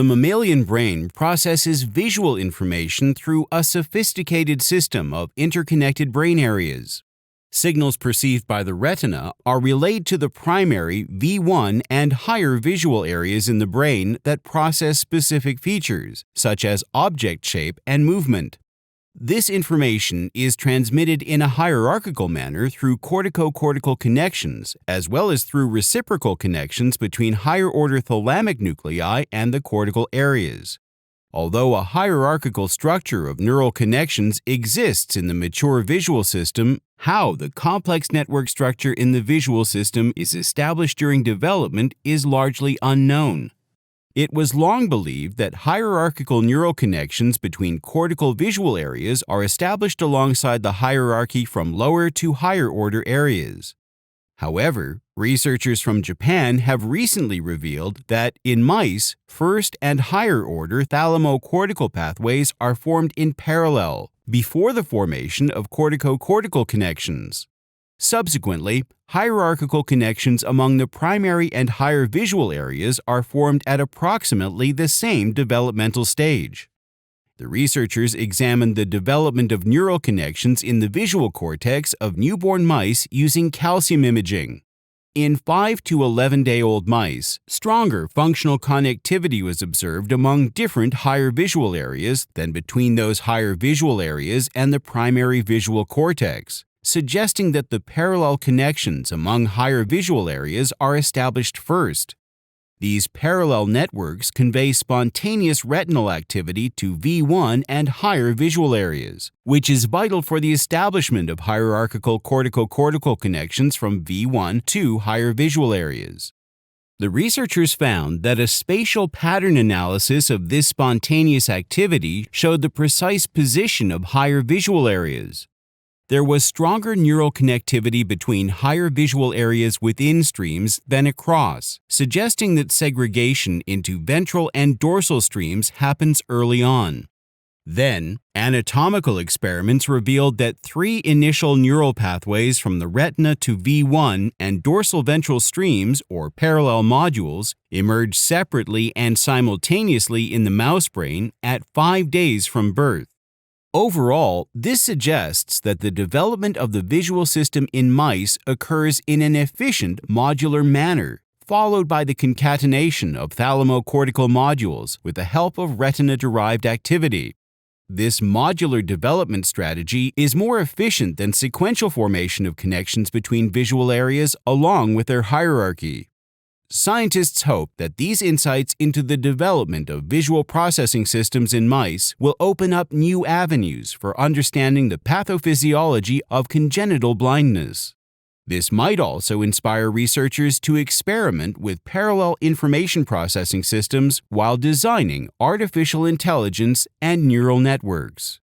the mammalian brain processes visual information through a sophisticated system of interconnected brain areas. Signals perceived by the retina are relayed to the primary V1 and higher visual areas in the brain that process specific features, such as object shape and movement. This information is transmitted in a hierarchical manner through cortico-cortical connections, as well as through reciprocal connections between higher-order thalamic nuclei and the cortical areas. Although a hierarchical structure of neural connections exists in the mature visual system, how the complex network structure in the visual system is established during development is largely unknown. It was long believed that hierarchical neural connections between cortical visual areas are established alongside the hierarchy from lower to higher order areas. However, researchers from Japan have recently revealed that in mice, first and higher order thalamocortical pathways are formed in parallel before the formation of cortico-cortical connections. Subsequently, hierarchical connections among the primary and higher visual areas are formed at approximately the same developmental stage. The researchers examined the development of neural connections in the visual cortex of newborn mice using calcium imaging. In 5 to 11-day-old mice, stronger functional connectivity was observed among different higher visual areas than between those higher visual areas and the primary visual cortex, suggesting that the parallel connections among higher visual areas are established first. These parallel networks convey spontaneous retinal activity to V1 and higher visual areas, which is vital for the establishment of hierarchical cortico-cortical connections from V1 to higher visual areas. The researchers found that a spatial pattern analysis of this spontaneous activity showed the precise position of higher visual areas. There was stronger neural connectivity between higher visual areas within streams than across, suggesting that segregation into ventral and dorsal streams happens early on. Then, anatomical experiments revealed that 3 initial neural pathways from the retina to V1 and dorsal ventral streams, or parallel modules, emerged separately and simultaneously in the mouse brain at 5 days from birth. Overall, this suggests that the development of the visual system in mice occurs in an efficient modular manner, followed by the concatenation of thalamocortical modules with the help of retina-derived activity. This modular development strategy is more efficient than sequential formation of connections between visual areas along with their hierarchy. Scientists hope that these insights into the development of visual processing systems in mice will open up new avenues for understanding the pathophysiology of congenital blindness. This might also inspire researchers to experiment with parallel information processing systems while designing artificial intelligence and neural networks.